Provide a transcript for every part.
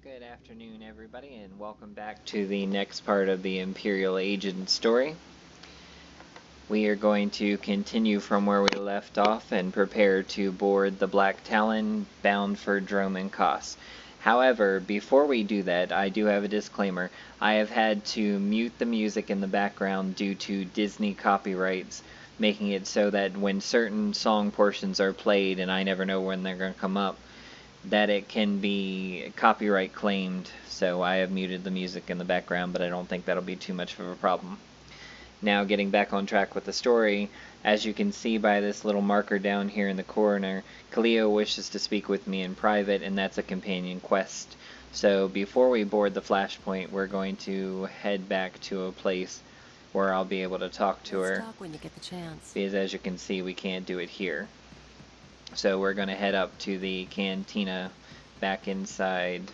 Good afternoon, everybody, and welcome back to the next part of the Imperial Agent story. We are going to continue from where we left off and prepare to board the Black Talon bound for Dromund Kaas. However, before we do that, I do have a disclaimer. I have had to mute the music in the background due to Disney copyrights, making it so that when certain song portions are played, and I never know when they're going to come up, that it can be copyright claimed, so I have muted the music in the background, but I don't think that'll be too much of a problem. Now, getting back on track with the story, as you can see by this little marker down here in the corner, Cleo wishes to speak with me in private, and that's a companion quest. So before we board the Flashpoint, we're going to head back to a place where I'll be able to talk to her. Let's talk when you get the chance. Because as you can see, we can't do it here. So we're going to head up to the cantina back inside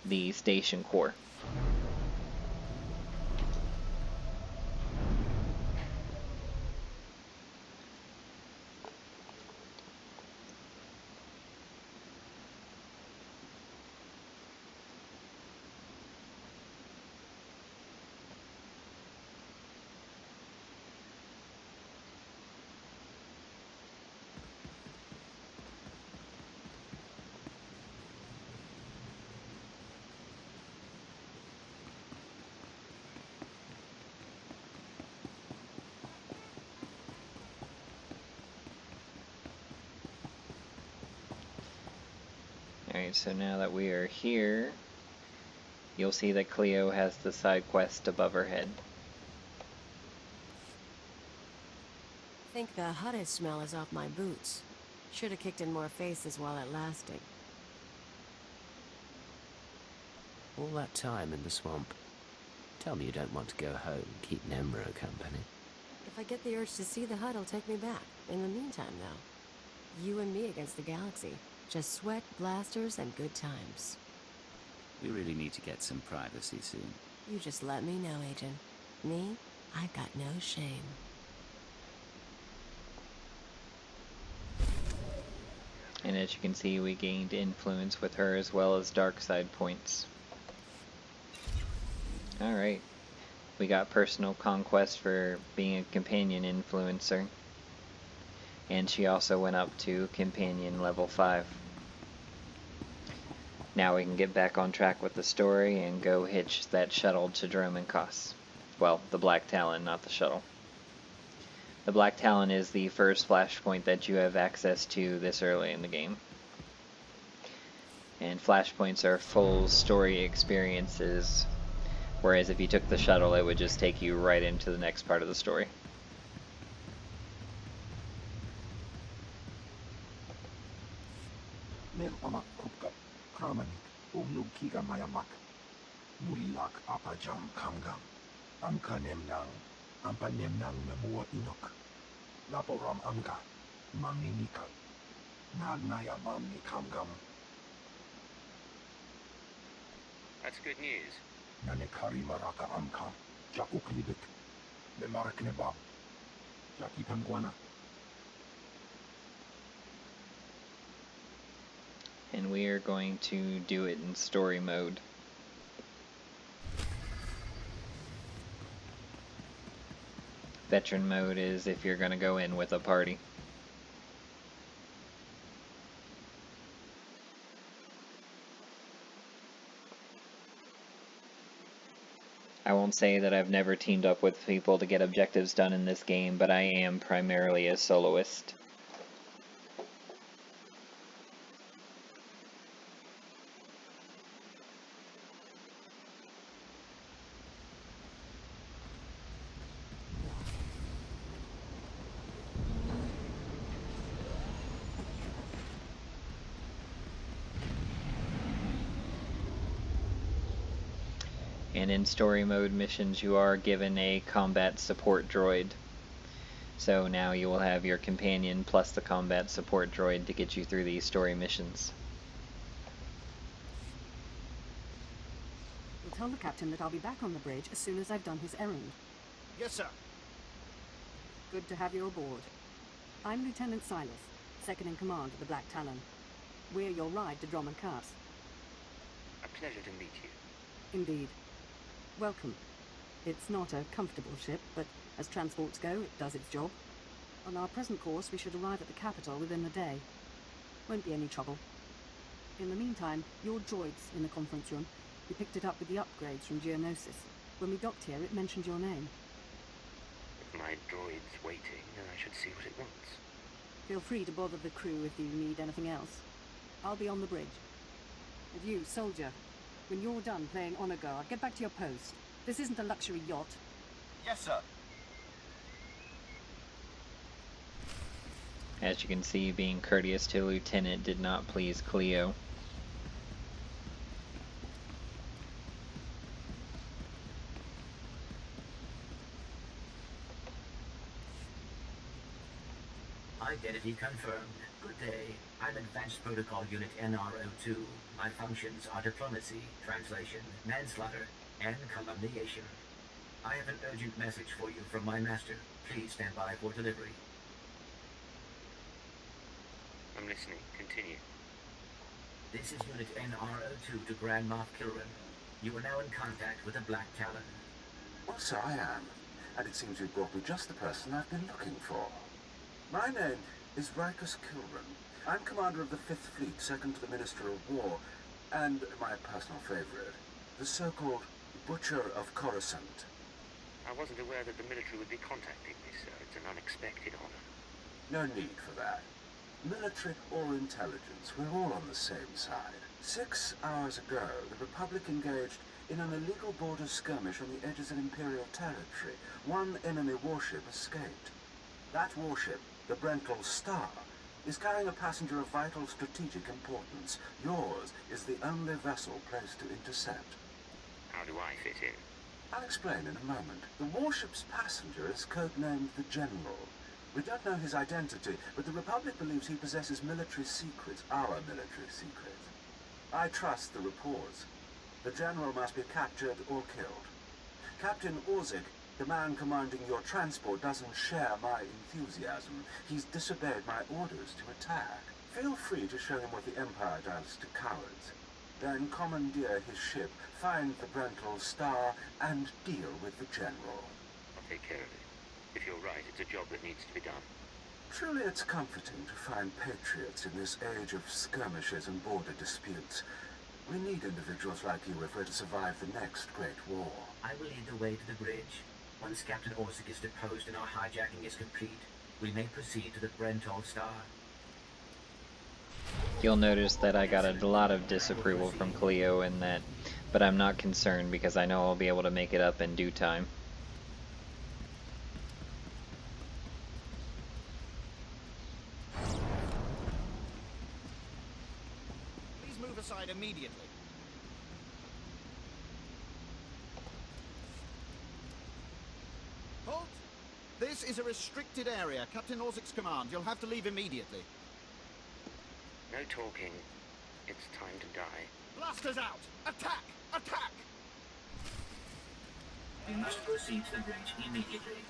the station core. Alright, so now that we are here, you'll see that Cleo has the side quest above her head. I think the hottest smell is off my boots. Should have kicked in more faces while it lasted. All that time in the swamp. Tell me you don't want to go home, keep Nemro company. If I get the urge to see the hut, it'll take me back. In the meantime, though, you and me against the galaxy. Just sweat, blasters, and good times. We really need to get some privacy soon. You just let me know, Agent. Me, I've got no shame. And as you can see, we gained influence with her as well as dark side points. Alright, we got personal conquest for being a companion influencer. And she also went up to companion level 5. Now we can get back on track with the story and go hitch that shuttle to Dromund Kaas. Well, the Black Talon, not the shuttle. The Black Talon is the first flashpoint that you have access to this early in the game. And flashpoints are full story experiences, whereas if you took the shuttle, it would just take you right into the next part of the story. Kramanik, Umnukiga Mayamak, Mulilak Apajam Kamgam, Amkanemnang, Ampanemnang Memua Inok, Laporam Amga, Maminika, Nagnaya Mamni Kamgam. That's good news. Nanekari Maraka Amka, Jakuklibik, Bemarakneba, Jaki Panguana. And we are going to do it in story mode. Veteran mode is if you're going to go in with a party. I won't say that I've never teamed up with people to get objectives done in this game, but I am primarily a soloist. And in story mode missions you are given a combat support droid. So now you will have your companion plus the combat support droid to get you through these story missions. We'll tell the captain that I'll be back on the bridge as soon as I've done his errand. Yes, sir. Good to have you aboard. I'm Lieutenant Silas, second in command of the Black Talon. We're your ride to Dromund Kaas. A Pleasure to meet you. Indeed. Welcome. It's not a comfortable ship, but as transports go, it does its job. On our present course, we should arrive at the capital within the day. Won't be any trouble. In the meantime, your droid's in the conference room. We picked it up with the upgrades from Geonosis. When we docked here, it mentioned your name. If my droid's waiting, then I should see what it wants. Feel free to bother the crew if you need anything else. I'll be on the bridge. And you, soldier, when you're done playing honor guard, get back to your post. This isn't a luxury yacht. Yes, sir. As you can see, being courteous to Lieutenant did not please Cleo. Identity confirmed. Good day. I'm Advanced Protocol Unit NRO2. My functions are diplomacy, translation, manslaughter, and calumniation. I have an urgent message for you from my master. Please stand by for delivery. I'm listening. Continue. This is Unit NRO2 to Grand Moff Kilran. You are now in contact with the Black Talon. Well, so I am. And it seems you brought me just the person I've been looking for. My name is Rikus Kilran. I'm commander of the 5th Fleet, second to the Minister of War, and my personal favorite, the so-called Butcher of Coruscant. I wasn't aware that the military would be contacting me, sir. It's an unexpected honor. No need for that. Military or intelligence, we're all on the same side. 6 hours ago, the Republic engaged in an illegal border skirmish on the edges of Imperial territory. One enemy warship escaped. That warship, the Brental Star, is carrying a passenger of vital strategic importance. Yours is the only vessel placed to intercept. How do I fit in? I'll explain in a moment. The warship's passenger is codenamed the General. We don't know his identity, but the Republic believes he possesses military secrets, our military secrets. I trust the reports. The General must be captured or killed. Captain Orzik, the man commanding your transport, doesn't share my enthusiasm. He's disobeyed my orders to attack. Feel free to show him what the Empire does to cowards. Then commandeer his ship, find the Brental Star, and deal with the General. I'll take care of it. If you're right, it's a job that needs to be done. Truly it's comforting to find patriots in this age of skirmishes and border disputes. We need individuals like you if we're to survive the next great war. I will lead the way to the bridge. Once Captain Orsic is deposed and our hijacking is complete, we may proceed to the Brental Star. You'll notice that I got a lot of disapproval from Cleo in that, but I'm not concerned because I know I'll be able to make it up in due time. Please move aside immediately. Halt! This is a restricted area. Captain Orzik's command. You'll have to leave immediately. No talking. It's time to die. Blasters out! Attack! Attack! We must proceed to the bridge immediately.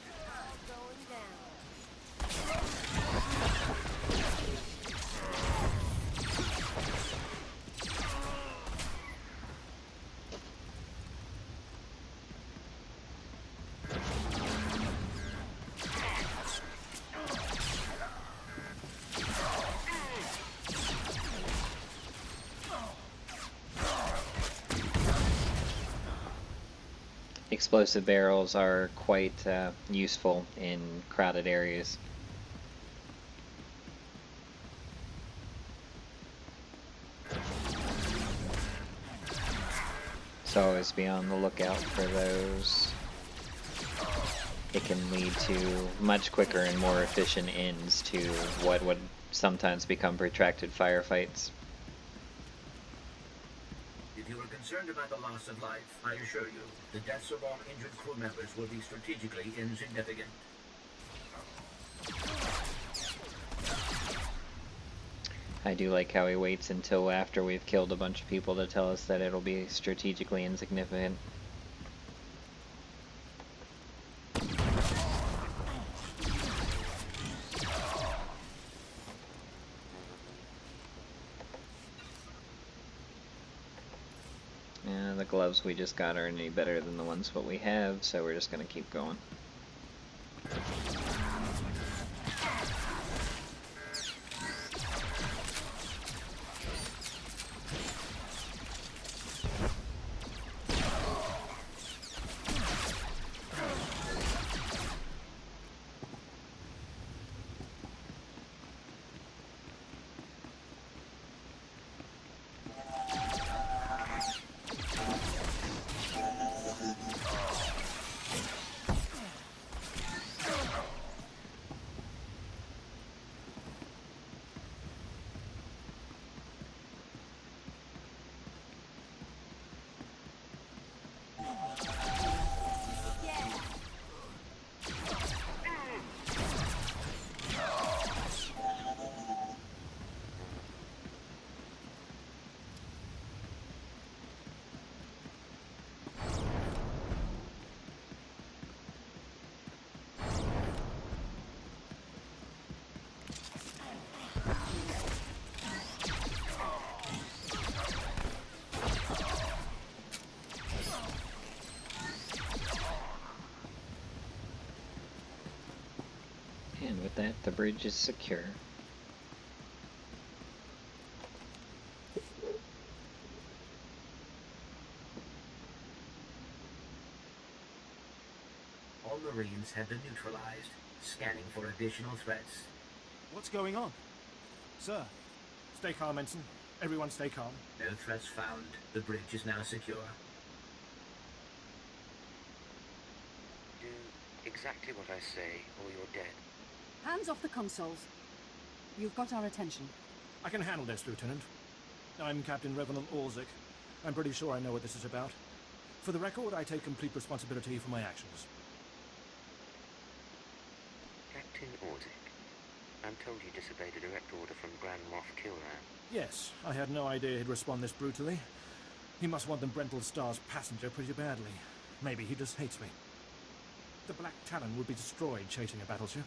Explosive barrels are quite useful in crowded areas. So always be on the lookout for those. It can lead to much quicker and more efficient ends to what would sometimes become protracted firefights. If you are concerned about the loss of life, I assure you, the deaths of all injured crew members will be strategically insignificant. I do like how he waits until after we've killed a bunch of people to tell us that it'll be strategically insignificant. Yeah, the gloves we just got aren't any better than the ones what we have, so we're just gonna keep going. And with that, the bridge is secure. All Marines have been neutralized. Scanning for additional threats. What's going on? Sir? Stay calm, Ensign. Everyone stay calm. No threats found. The bridge is now secure. Do exactly what I say, or you're dead. Hands off the consoles. You've got our attention. I can handle this, Lieutenant. I'm Captain Revenant Orzik. I'm pretty sure I know what this is about. For the record, I take complete responsibility for my actions. Captain Orzik, I'm told you disobeyed a direct order from Grand Moff Kilran. Yes, I had no idea he'd respond this brutally. He must want the Brental Star's passenger pretty badly. Maybe he just hates me. The Black Talon would be destroyed chasing a battleship.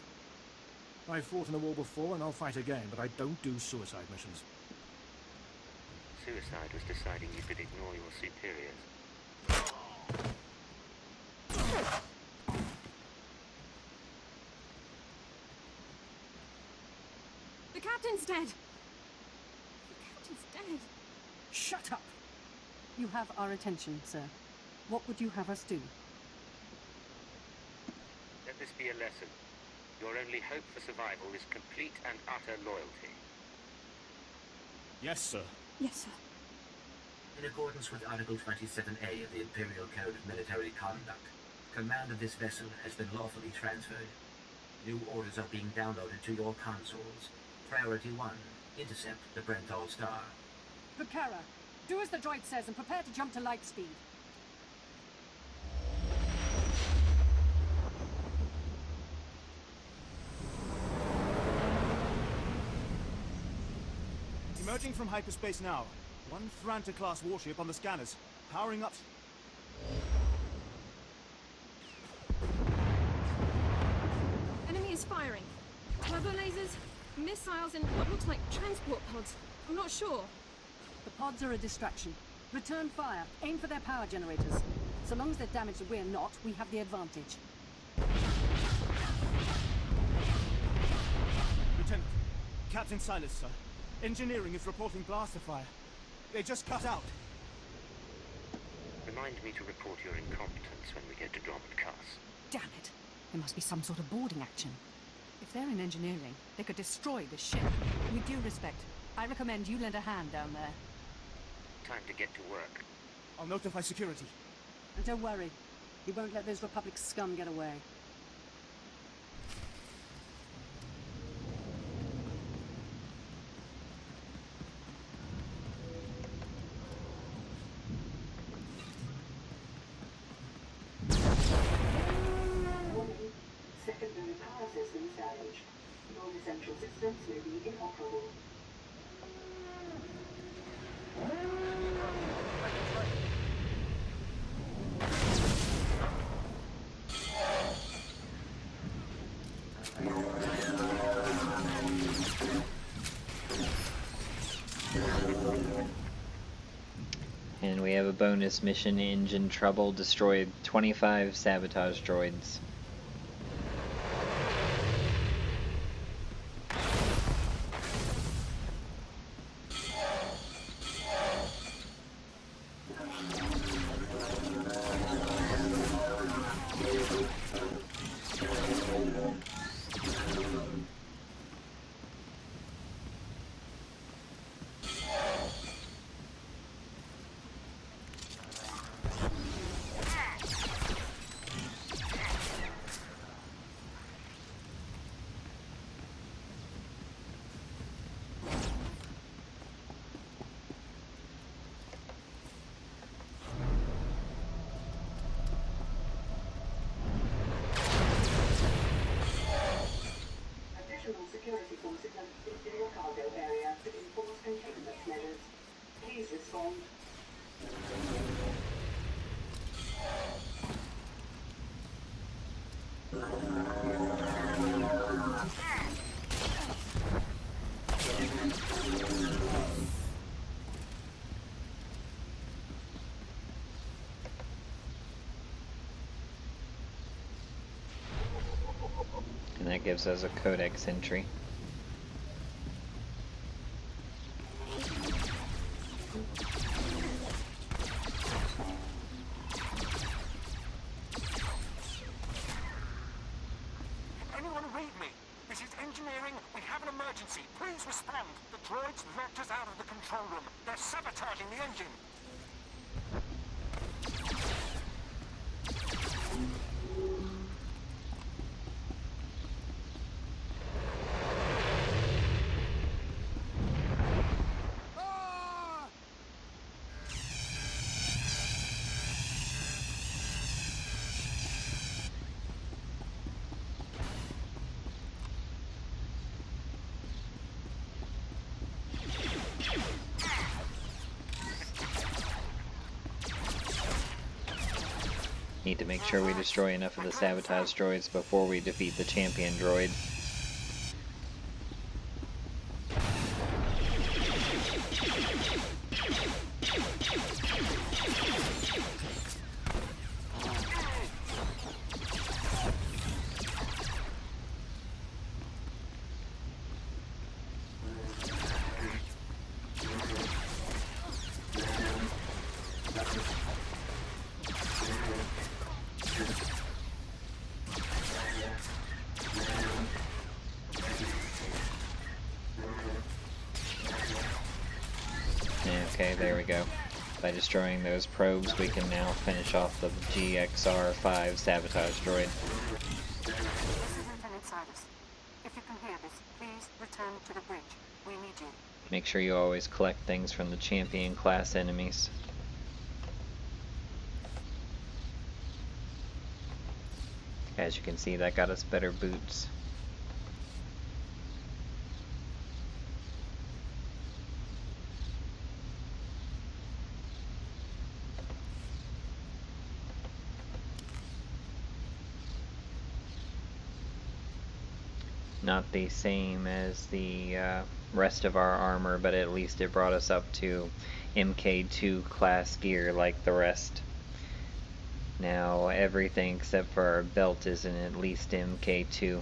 I've fought in the war before, and I'll fight again, but I don't do suicide missions. Suicide was deciding you could ignore your superiors. The captain's dead! The captain's dead! Shut up! You have our attention, sir. What would you have us do? Let this be a lesson. Your only hope for survival is complete and utter loyalty. Yes, sir. Yes, sir. In accordance with Article 27A of the Imperial Code of Military Conduct, command of this vessel has been lawfully transferred. New orders are being downloaded to your consoles. Priority 1, intercept the Brental Star. Bukara, do as the droid says and prepare to jump to light speed. Emerging from hyperspace now. One Thranta-class warship on the scanners. Powering up. Enemy is firing. Turbo lasers, missiles, and what looks like transport pods. I'm not sure. The pods are a distraction. Return fire. Aim for their power generators. So long as they're damaged and we're not, we have the advantage. Lieutenant. Captain Silas, sir. Engineering is reporting blaster fire. They just cut out. Remind me to report your incompetence when we get to Dromund, Kaas. Damn it. There must be some sort of boarding action. If they're in engineering, they could destroy the ship. With due respect, I recommend you lend a hand down there. Time to get to work. I'll notify security. And don't worry. We won't let those Republic scum get away. Secondary power systems damaged. All essential systems may be inoperable. And we have a bonus mission: engine trouble, destroyed 25 sabotage droids. Additional security forces have in your cargo area to enforce containment measures. Please respond. And that gives us a codex entry. Anyone read me? This is engineering. We have an emergency. Please respond. The droids locked us out of the control room. They're sabotaging the engine. Need to make sure we destroy enough of the sabotage droids before we defeat the champion droid. Okay, there we go. By destroying those probes, we can now finish off the GXR-5 sabotage droid. This is Lieutenant Silas. If you can hear this, please return to the bridge. We need you. Make sure you always collect things from the champion class enemies. As you can see, that got us better boots. Not the same as the rest of our armor, but at least it brought us up to MK2 class gear like the rest. Now everything except for our belt is in at least MK2.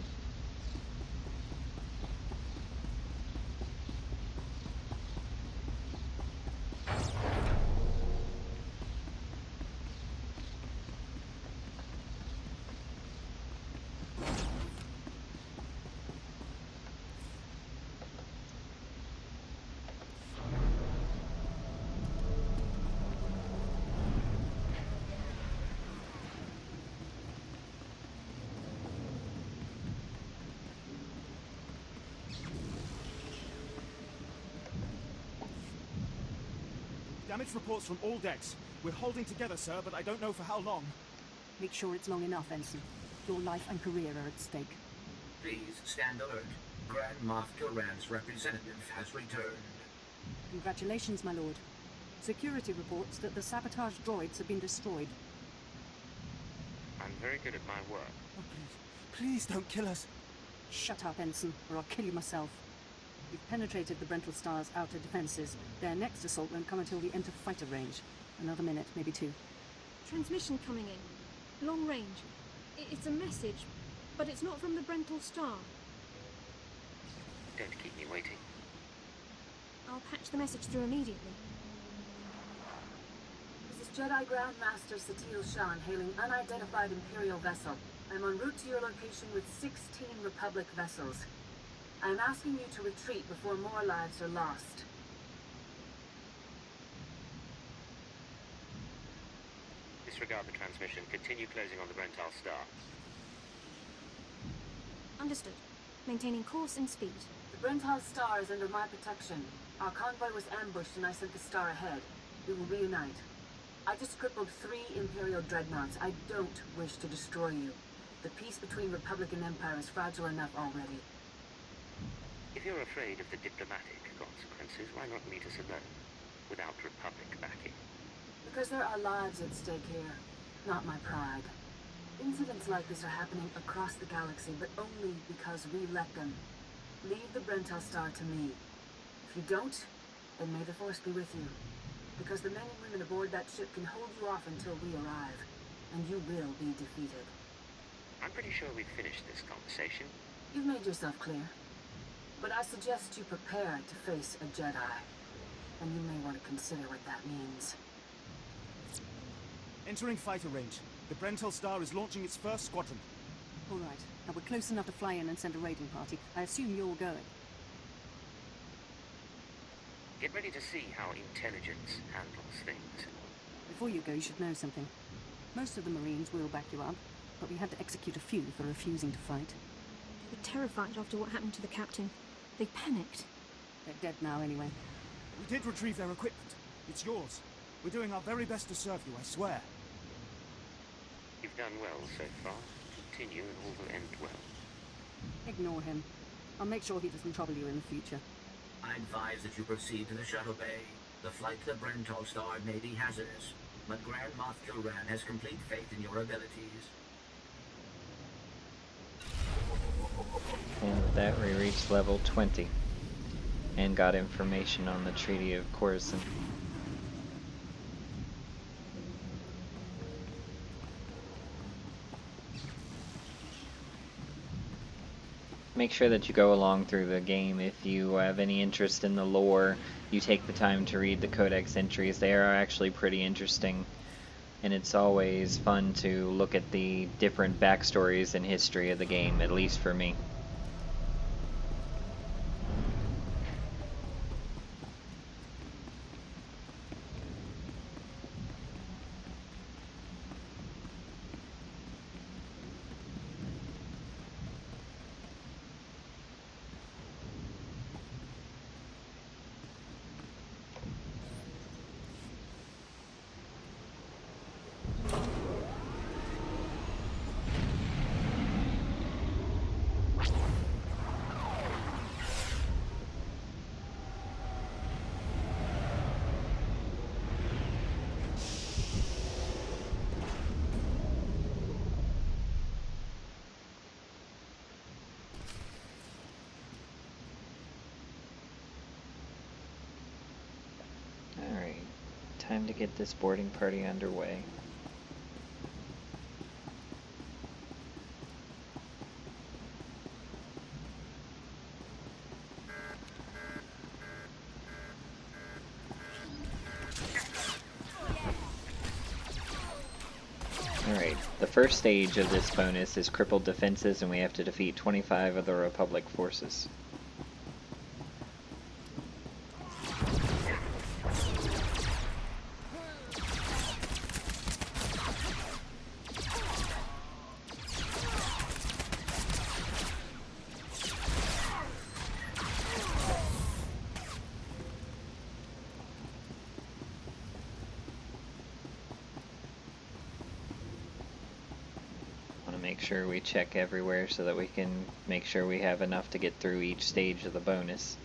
Damage reports from all decks. We're holding together, sir, but I don't know for how long. Make sure it's long enough, Ensign. Your life and career are at stake. Please stand alert. Grand Moff Kilran's representative has returned. Congratulations, my lord. Security reports that the sabotage droids have been destroyed. I'm very good at my work. Oh, please don't kill us. Shut up, Ensign, or I'll kill you myself. We've penetrated the Brental Star's outer defenses. Their next assault won't come until we enter fighter range. Another minute, maybe 2. Transmission coming in. Long range. It's a message, but it's not from the Brental Star. Don't keep me waiting. I'll patch the message through immediately. This is Jedi Grandmaster Satil Shan hailing unidentified Imperial vessel. I'm en route to your location with 16 Republic vessels. I am asking you to retreat before more lives are lost. Disregard the transmission. Continue closing on the Brental Star. Understood. Maintaining course and speed. The Brental Star is under my protection. Our convoy was ambushed and I sent the star ahead. We will reunite. I just crippled 3 Imperial dreadnoughts. I don't wish to destroy you. The peace between Republic and Empire is fragile enough already. If you're afraid of the diplomatic consequences, why not meet us alone, without Republic backing? Because there are lives at stake here, not my pride. Incidents like this are happening across the galaxy, but only because we let them. Leave the Brental Star to me. If you don't, then may the Force be with you. Because the men and women aboard that ship can hold you off until we arrive, and you will be defeated. I'm pretty sure we've finished this conversation. You've made yourself clear. But I suggest you prepare to face a Jedi. And you may want to consider what that means. Entering fighter range. The Brental Star is launching its first squadron. All right. Now we're close enough to fly in and send a raiding party. I assume you're going. Get ready to see how intelligence handles things. Before you go, you should know something. Most of the Marines will back you up, but we had to execute a few for refusing to fight. They were terrified after what happened to the captain. They panicked. They're dead now anyway. We did retrieve their equipment. It's yours. We're doing our very best to serve you, I swear. You've done well so far. Continue and all will end well. Ignore him. I'll make sure he doesn't trouble you in the future. I advise that you proceed to the shuttle bay. The flight to the Brental Star may be hazardous, but Grand Moff Kilran has complete faith in your abilities. And with that, we reached level 20 and got information on the Treaty of Coruscant. Make sure that you go along through the game. If you have any interest in the lore, you take the time to read the Codex entries. They are actually pretty interesting, and it's always fun to look at the different backstories and history of the game, at least for me. Time to get this boarding party underway. Alright, the first stage of this bonus is crippled defenses, and we have to defeat 25 of the Republic forces. Make sure we check everywhere so that we can make sure we have enough to get through each stage of the bonus.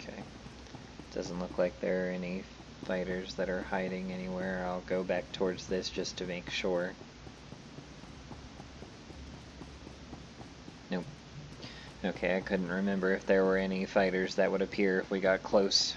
Okay. Doesn't look like there are any fighters that are hiding anywhere. I'll go back towards this just to make sure. Nope. Okay, I couldn't remember if there were any fighters that would appear if we got close.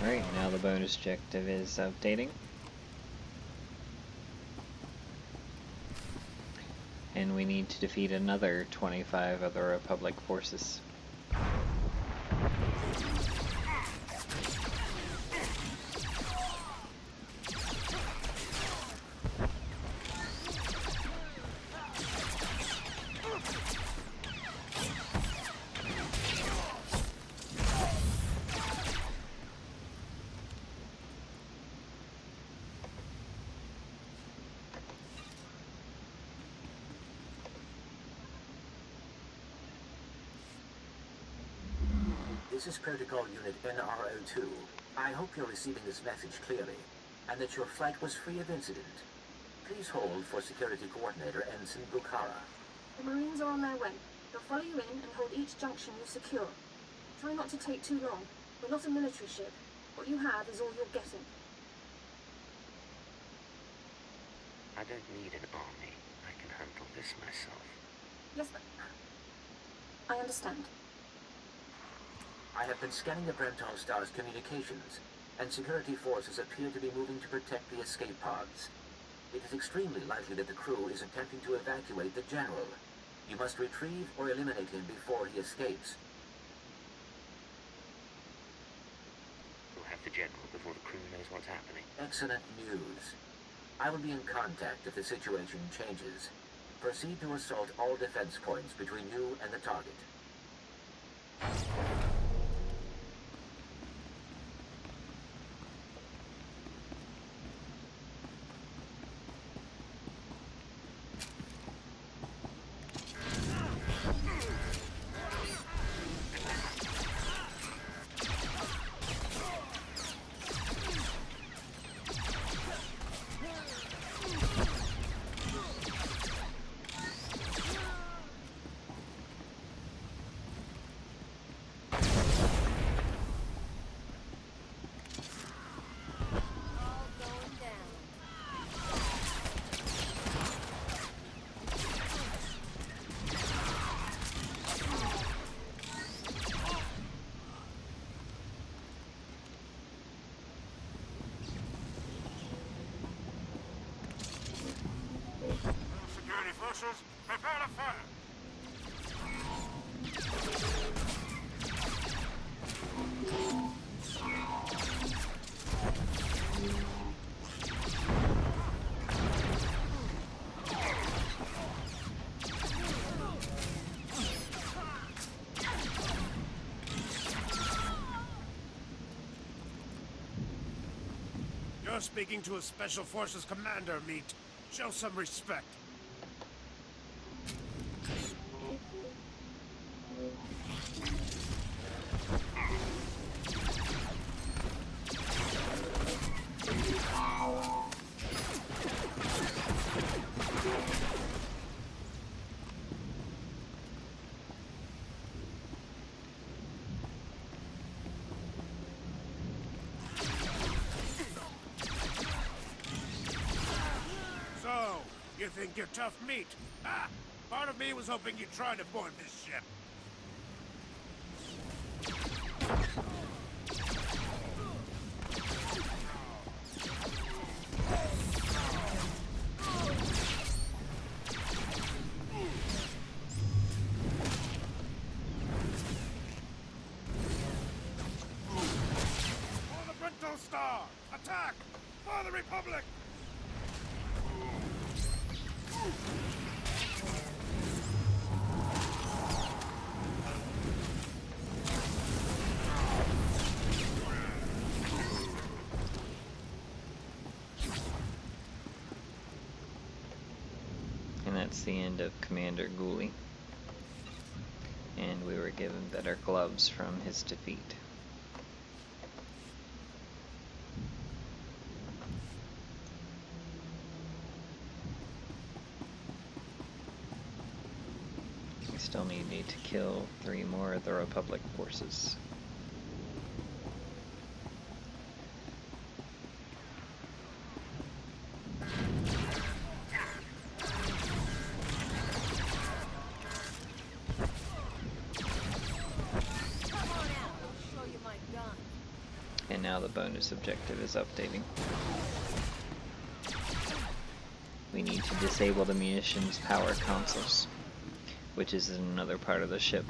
Alright, now the bonus objective is updating. And we need to defeat another 25 of the Republic forces. This is Protocol Unit NRO2. I hope you're receiving this message clearly, and that your flight was free of incident. Please hold for Security Coordinator Ensign Bukhara. The Marines are on their way. They'll follow you in and hold each junction you secure. Try not to take too long. We're not a military ship. What you have is all you're getting. I don't need an army. I can handle this myself. Yes, but I understand. I have been scanning the Brenton Star's communications, and security forces appear to be moving to protect the escape pods. It is extremely likely that the crew is attempting to evacuate the General. You must retrieve or eliminate him before he escapes. We'll have the General before the crew knows what's happening. Excellent news. I will be in contact if the situation changes. Proceed to assault all defense points between you and the target. Security forces, prepare to fire! You're speaking to a Special Forces commander, Meat. Show some respect. So, you think you're tough meat? Ah! Part of me was hoping you'd try to board this ship. For the Brento Star! Attack! For the Republic! And that's the end of Commander Ghoulie. And we were given better gloves from his defeat. We still need to kill 3 more of the Republic forces. And now the bonus objective is updating. We need to disable the munitions power consoles, which is in another part of the ship.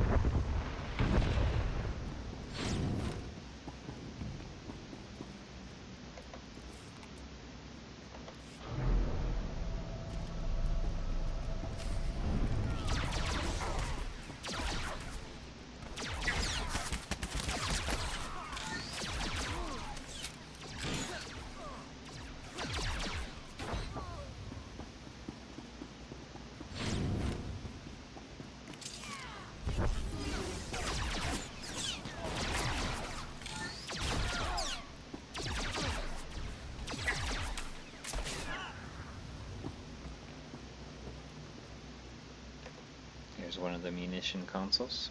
Here's one of the munition consoles.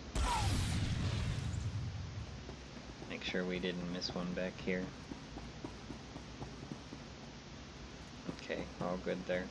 Make sure we didn't miss one back here. Okay, all good there.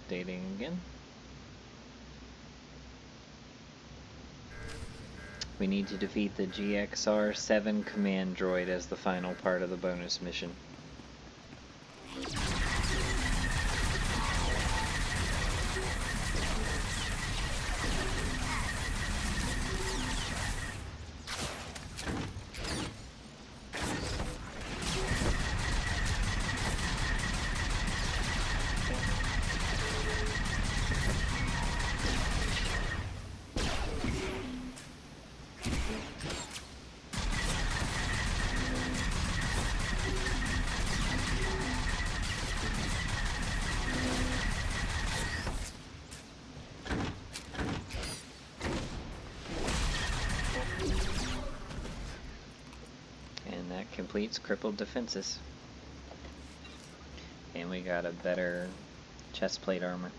Updating again. We need to defeat the GXR-7 command droid as the final part of the bonus mission. completes crippled defenses. And we got a better chest plate armor.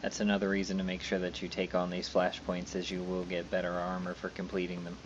That's another reason to make sure that you take on these flashpoints, as you will get better armor for completing them.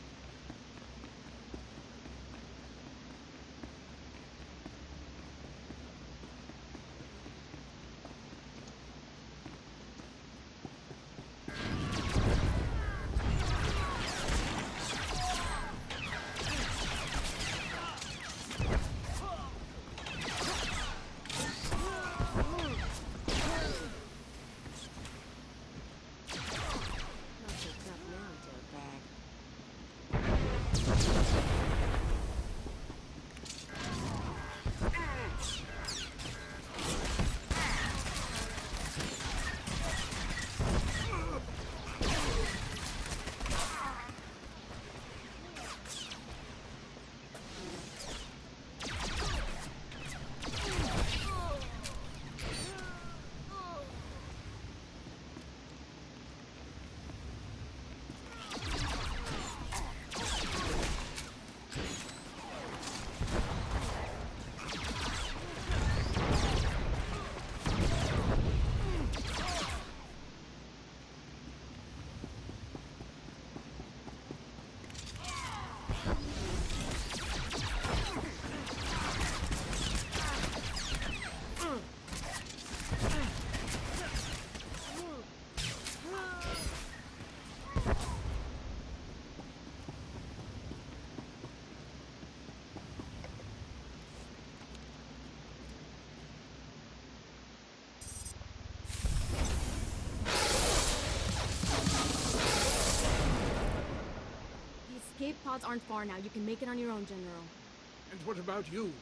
Escape pods aren't far now. You can make it on your own, General. And what about you?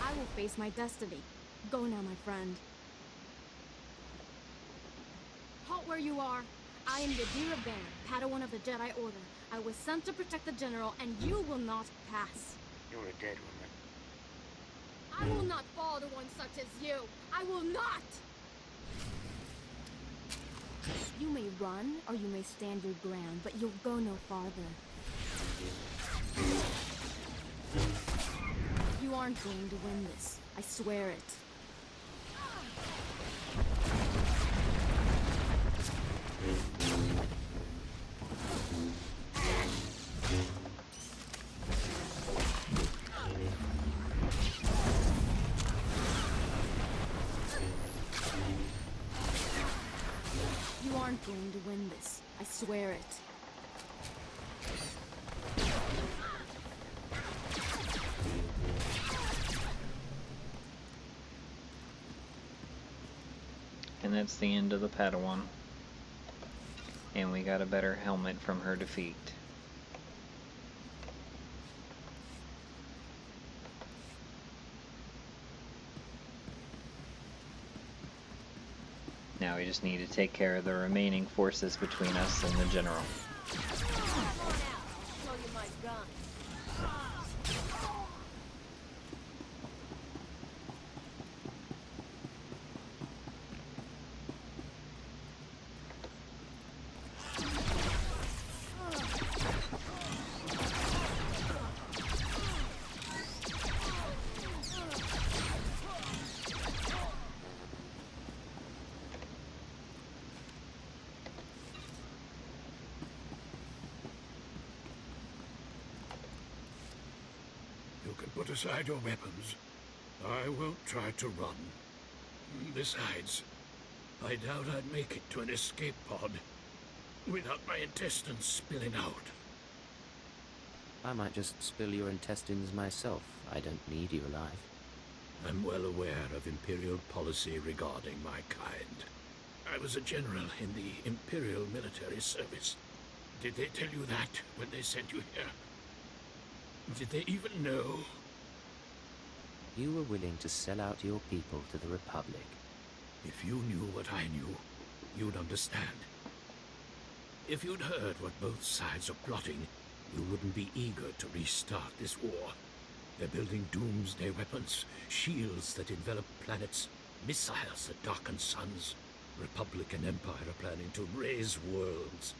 I will face my destiny. Go now, my friend. Halt where you are. I am Yadira Ban, Padawan of the Jedi Order. I was sent to protect the General, and you will not pass. You're a dead woman. I will not fall to one such as you. I will not! You may run, or you may stand your ground, but you'll go no farther. You aren't going to win this. I swear it. You aren't going to win this. I swear it. And that's the end of the Padawan. And we got a better helmet from her defeat. Now we just need to take care of the remaining forces between us and the General. You can put aside your weapons. I won't try to run. Besides, I doubt I'd make it to an escape pod without my intestines spilling out. I might just spill your intestines myself. I don't need you alive. I'm well aware of Imperial policy regarding my kind. I was a general in the Imperial military service. Did they tell you that when they sent you here? Did they even know? You were willing to sell out your people to the Republic. If you knew what I knew, you'd understand. If you'd heard what both sides are plotting, You wouldn't be eager to restart this war. They're building doomsday weapons, shields that envelop planets, missiles that darken suns. Republic and Empire are planning to raise worlds,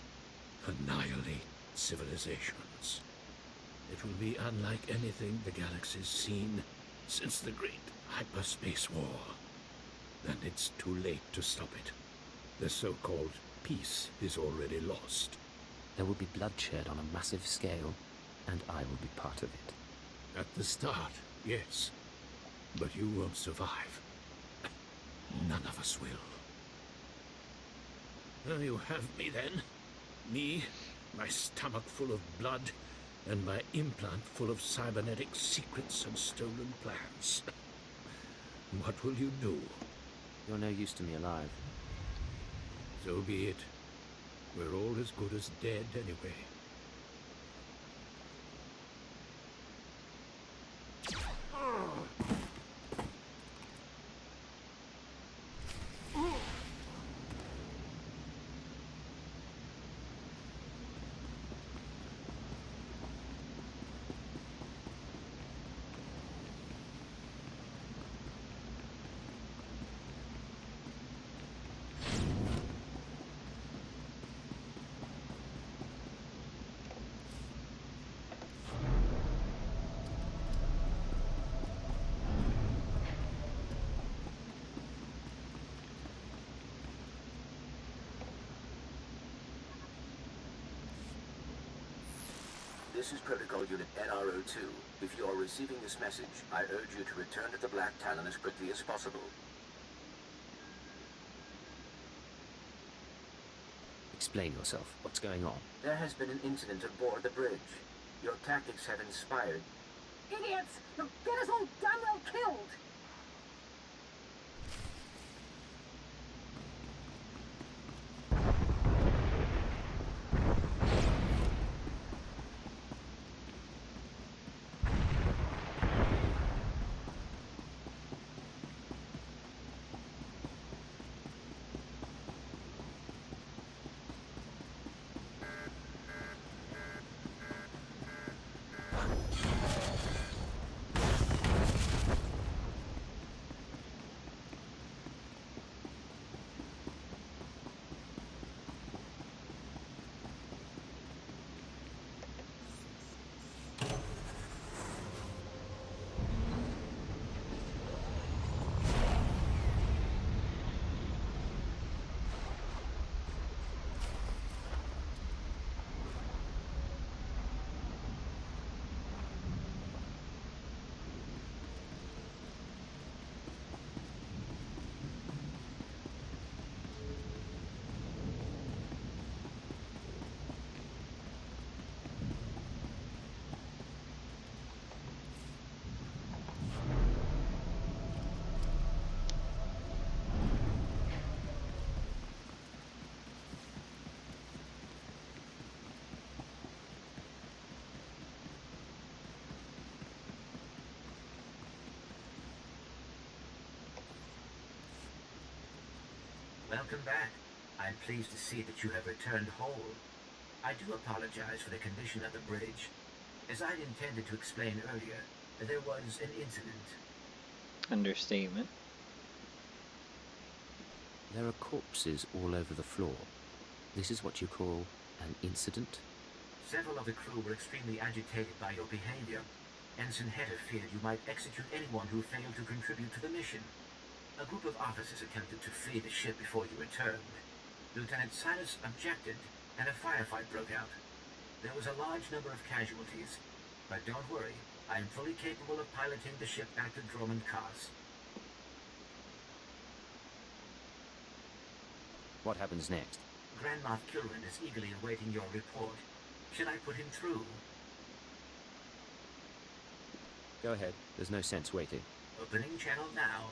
annihilate civilizations. It will be unlike anything the galaxy's seen since the Great Hyperspace War. And it's too late to stop it. The so-called peace is already lost. There will be bloodshed on a massive scale, and I will be part of it. At the start, yes. But you won't survive. None of us will. Well, you have me then. Me, my stomach full of blood, and my implant full of cybernetic secrets and stolen plans. What will you do? You're no use to me alive. So be it. We're all as good as dead anyway. This is Protocol Unit NRO2. If you are receiving this message, I urge you to return to the Black Talon as quickly as possible. Explain yourself. What's going on? There has been an incident aboard the bridge. Your tactics have inspired... Idiots! You'll get us all damn well killed! Welcome back. I'm pleased to see that you have returned whole. I do apologize for the condition of the bridge. As I'd intended to explain earlier, there was an incident. Understatement. There are corpses all over the floor. This is what you call an incident? Several of the crew were extremely agitated by your behavior. Ensign Hedder feared you might execute anyone who failed to contribute to the mission. A group of officers attempted to flee the ship before you returned. Lieutenant Silas objected, and a firefight broke out. There was a large number of casualties, but don't worry, I am fully capable of piloting the ship back to Dromund Kaas. What happens next? Grand Moff Kilrin is eagerly awaiting your report. Should I put him through? Go ahead. There's no sense waiting. Opening channel now.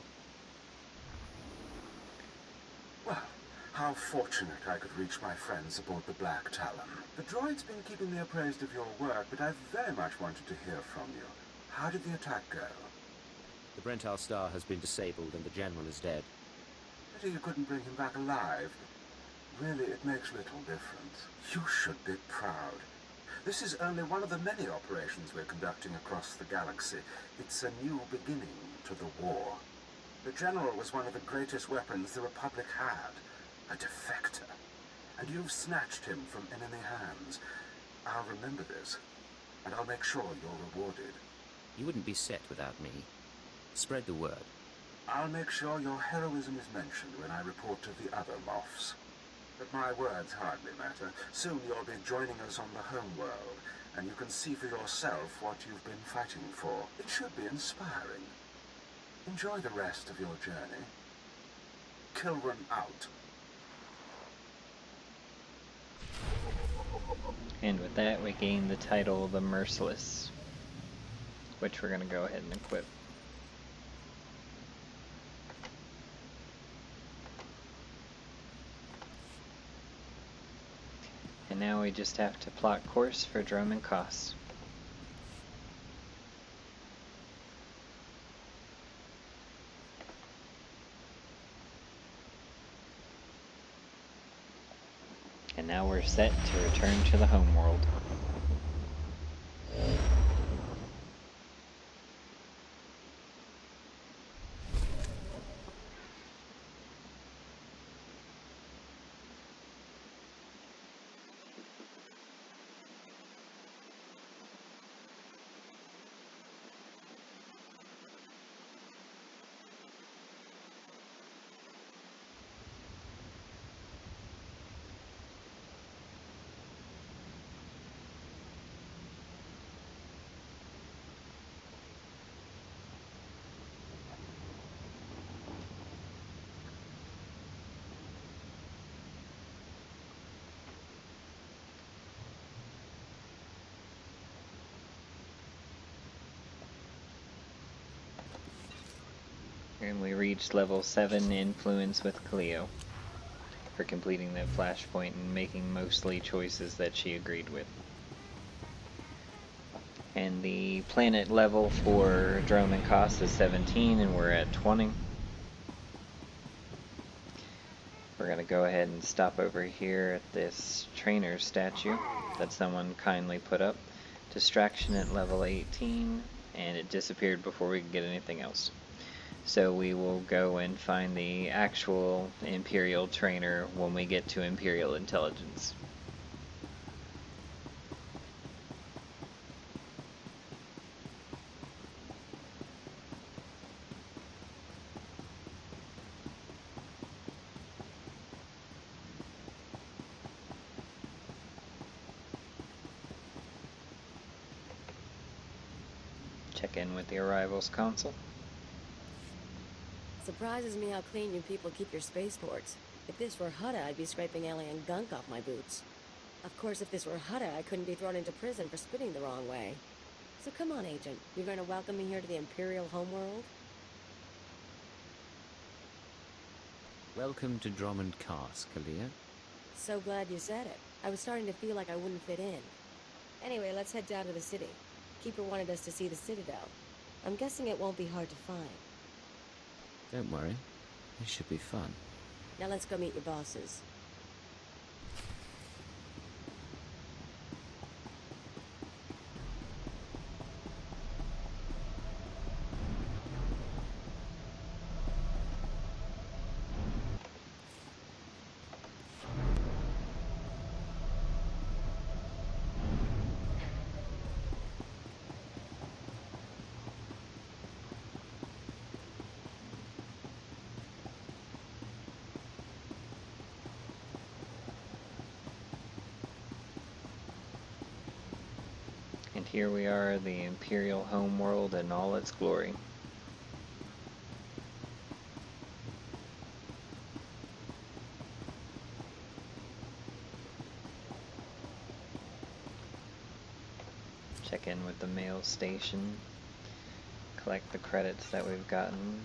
Well, how fortunate I could reach my friends aboard the Black Talon. The droid's been keeping me appraised of your work, but I very much wanted to hear from you. How did the attack go? The Brental Star has been disabled and the General is dead. Pity you couldn't bring him back alive. Really, it makes little difference. You should be proud. This is only one of the many operations we're conducting across the galaxy. It's a new beginning to the war. The General was one of the greatest weapons the Republic had. A defector. And you've snatched him from enemy hands. I'll remember this, and I'll make sure you're rewarded. You wouldn't be set without me. Spread the word. I'll make sure your heroism is mentioned when I report to the other Moffs. But my words hardly matter. Soon you'll be joining us on the home world, and you can see for yourself what you've been fighting for. It should be inspiring. Enjoy the rest of your journey. Kilran out. And with that, we gain the title The Merciless, which we're going to go ahead and equip. And now we just have to plot course for Dromund and Kaas. And now we're set to return to the homeworld. And we reached level 7 influence with Cleo for completing the flashpoint and making mostly choices that she agreed with. And the planet level for Dromund and Kaas is 17 and we're at 20. We're going to go ahead and stop over here at this trainer statue that someone kindly put up. Distraction at level 18, and it disappeared before we could get anything else. So we will go and find the actual Imperial trainer when we get to Imperial Intelligence. Check in with the arrivals console. Surprises me how clean you people keep your spaceports. If this were Hutta, I'd be scraping alien gunk off my boots. Of course, if this were Hutta, I couldn't be thrown into prison for spitting the wrong way. So come on, Agent. You're going to welcome me here to the Imperial homeworld? Welcome to Dromund Kaas, Kalia. So glad you said it. I was starting to feel like I wouldn't fit in. Anyway, let's head down to the city. Keeper wanted us to see the Citadel. I'm guessing it won't be hard to find. Don't worry. It should be fun. Now let's go meet your bosses. And here we are, the Imperial homeworld in all its glory. Check in with the mail station, collect the credits that we've gotten.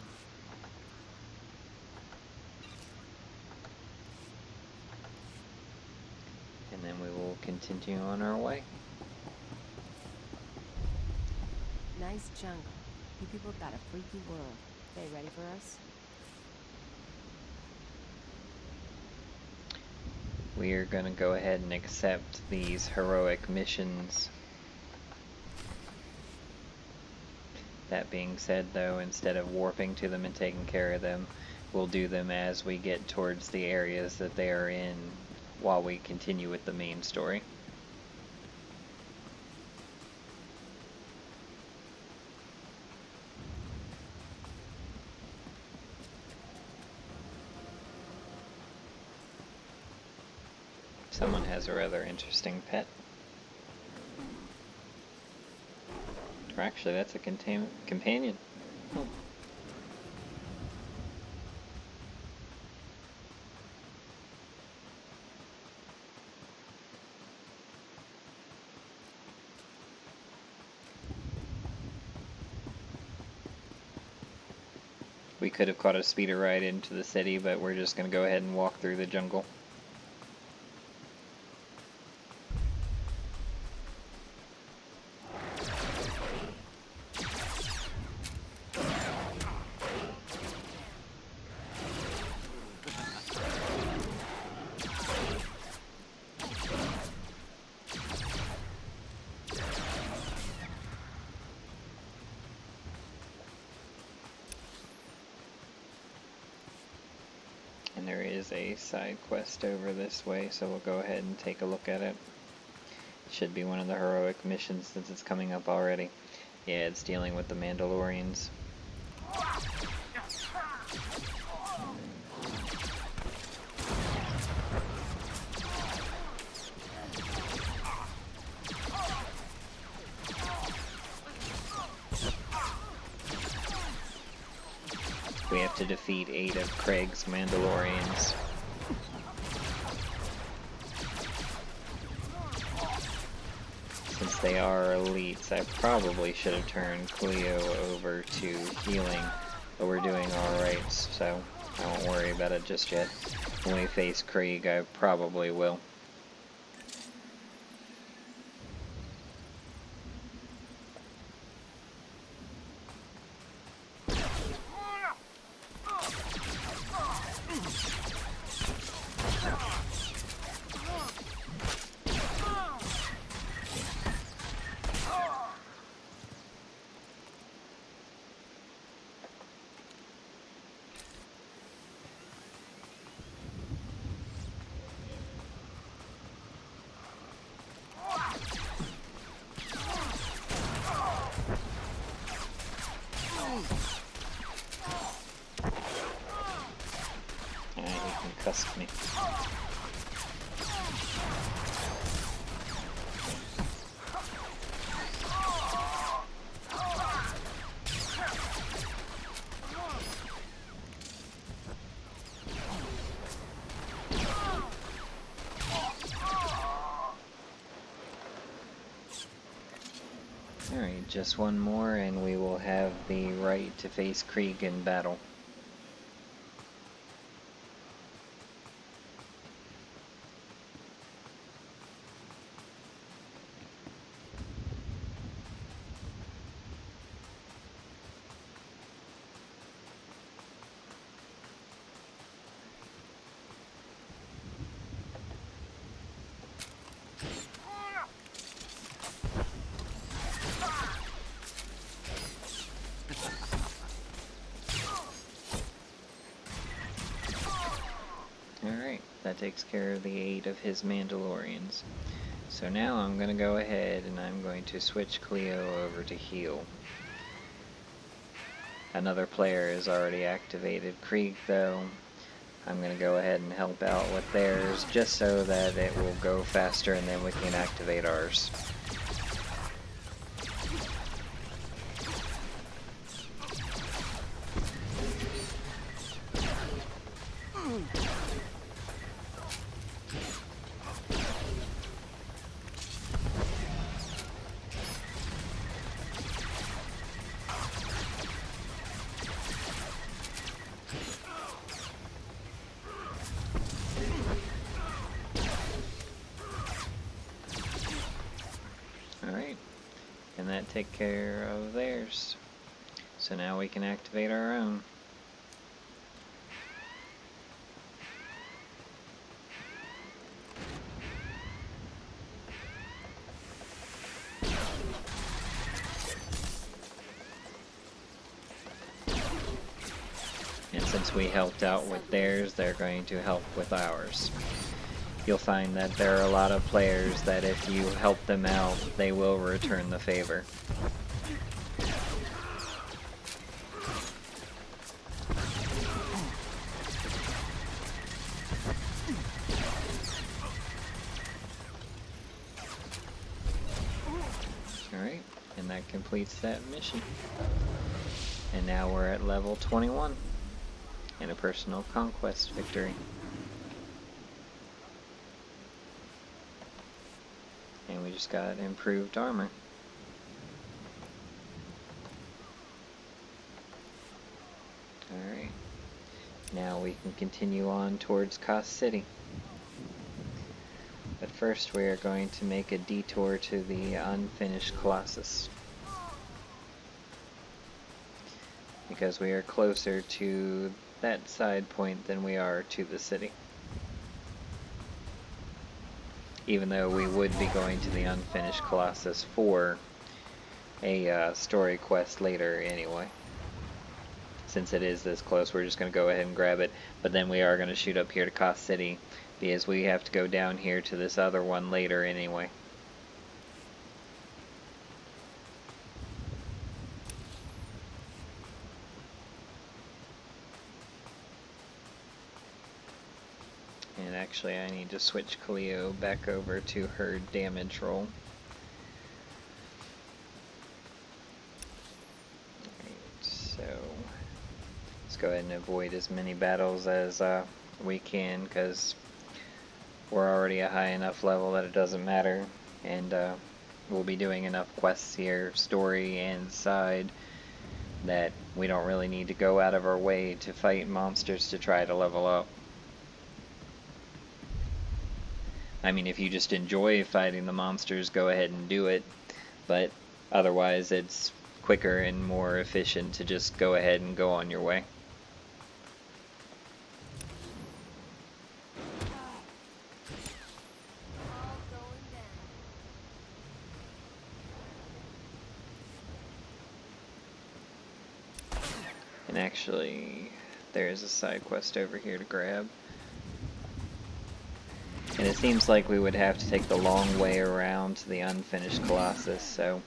And then we will continue on our way. Nice jungle. You people got a freaky world. They ready for us? we are going to go ahead and accept these heroic missions. That being said, though, instead of warping to them and taking care of them, we'll do them as we get towards the areas that they are in while we continue with the main story. Someone has a rather interesting pet. Or actually, that's a companion. Oh. We could have caught a speeder ride into the city, but we're just going to go ahead and walk through the jungle. And there is a side quest over this way, so we'll go ahead and take a look at it. Should be one of the heroic missions since it's coming up already. Yeah, it's dealing with the Mandalorians. We have to defeat 8 of Craig's Mandalorians. Since they are elites, I probably should have turned Cleo over to healing, but we're doing alright, so I won't worry about it just yet. When we face Krieg, I probably will. He concussed me. Alright, just one more and we will have the right to face Krieg in battle. Alright, that takes care of the 8 of his Mandalorians. So now I'm going to go ahead and I'm going to switch Cleo over to heal. Another player is already activated Krieg though. I'm going to go ahead and help out with theirs just so that it will go faster and then we can activate ours. Alright, and that take care of theirs. So now we can activate our own. since we helped out with theirs, they're going to help with ours. You'll find that there are a lot of players that if you help them out, they will return the favor. Alright, and that completes that mission. And now we're at level 21 and a personal conquest victory. And we just got improved armor. Alright, now we can continue on towards Kaas City. But first we are going to make a detour to the unfinished Colossus, because we are closer to that side point than we are to the city. Even though we would be going to the unfinished Colossus for a story quest later anyway. Since it is this close, we're just going to go ahead and grab it. But then we are going to shoot up here to Kaas City, because we have to go down here to this other one later anyway. And actually I need to switch Cleo back over to her damage roll. Alright, so let's go ahead and avoid as many battles as we can, because we're already a high enough level that it doesn't matter, and we'll be doing enough quests here, story and side, that we don't really need to go out of our way to fight monsters to try to level up. I mean, if you just enjoy fighting the monsters, go ahead and do it, but otherwise it's quicker and more efficient to just go ahead and go on your way. And actually, there's a side quest over here to grab. And it seems like we would have to take the long way around to the unfinished Colossus, so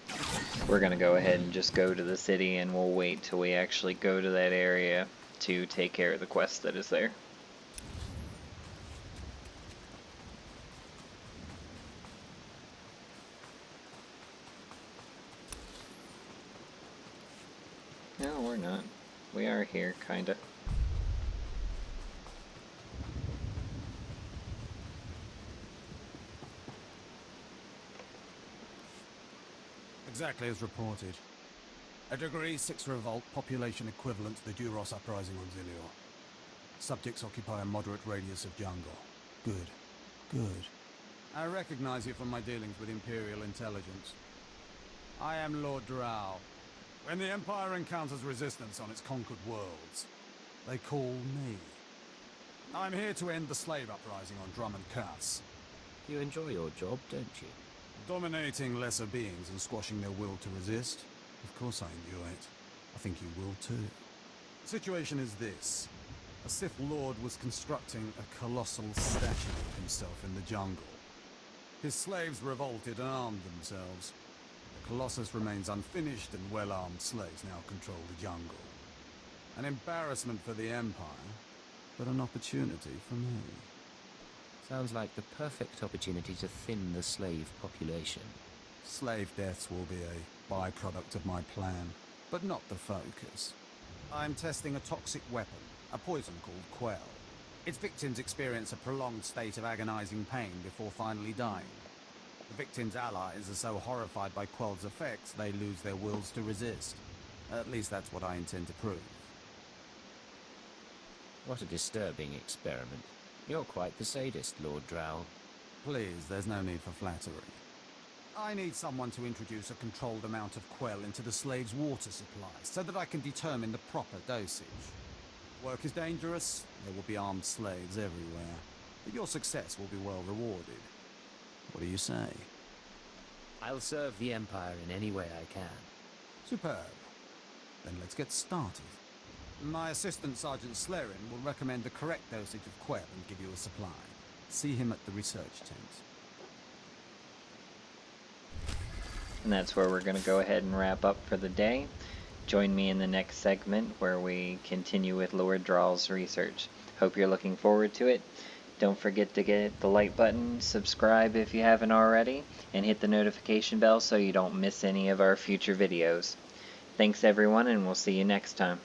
we're going to go ahead and just go to the city, and we'll wait till we actually go to that area to take care of the quest that is there. No, we're not. We are here, kinda. Exactly as reported. A Degree 6 revolt, population equivalent to the Duros uprising on Zilior. Subjects occupy a moderate radius of jungle. Good. Good. I recognize you from my dealings with Imperial intelligence. I am Lord Drow. When the Empire encounters resistance on its conquered worlds, they call me. I'm here to end the slave uprising on Dromund Kaas. You enjoy your job, don't you? Dominating lesser beings and squashing their will to resist? Of course I enjoy it. I think you will too. The situation is this. A Sith Lord was constructing a colossal statue of himself in the jungle. His slaves revolted and armed themselves. The Colossus remains unfinished, and well-armed slaves now control the jungle. An embarrassment for the Empire, but an opportunity for me. Sounds like the perfect opportunity to thin the slave population. Slave deaths will be a byproduct of my plan, but not the focus. I'm testing a toxic weapon, a poison called Quell. Its victims experience a prolonged state of agonizing pain before finally dying. The victims' allies are so horrified by Quell's effects, they lose their wills to resist. At least that's what I intend to prove. What a disturbing experiment. You're quite the sadist, Lord Drow. Please, there's no need for flattery. I need someone to introduce a controlled amount of Quell into the slaves' water supply, so that I can determine the proper dosage. Work is dangerous, there will be armed slaves everywhere, but your success will be well rewarded. What do you say? I'll serve the Empire in any way I can. Superb. Then let's get started. My assistant, Sergeant Slarin, will recommend the correct dosage of Quell and give you a supply. See him at the research tent. And that's where we're going to go ahead and wrap up for the day. Join me in the next segment where we continue with Lord Drawl's research. Hope you're looking forward to it. Don't forget to hit the like button, subscribe if you haven't already, and hit the notification bell so you don't miss any of our future videos. Thanks everyone, and we'll see you next time.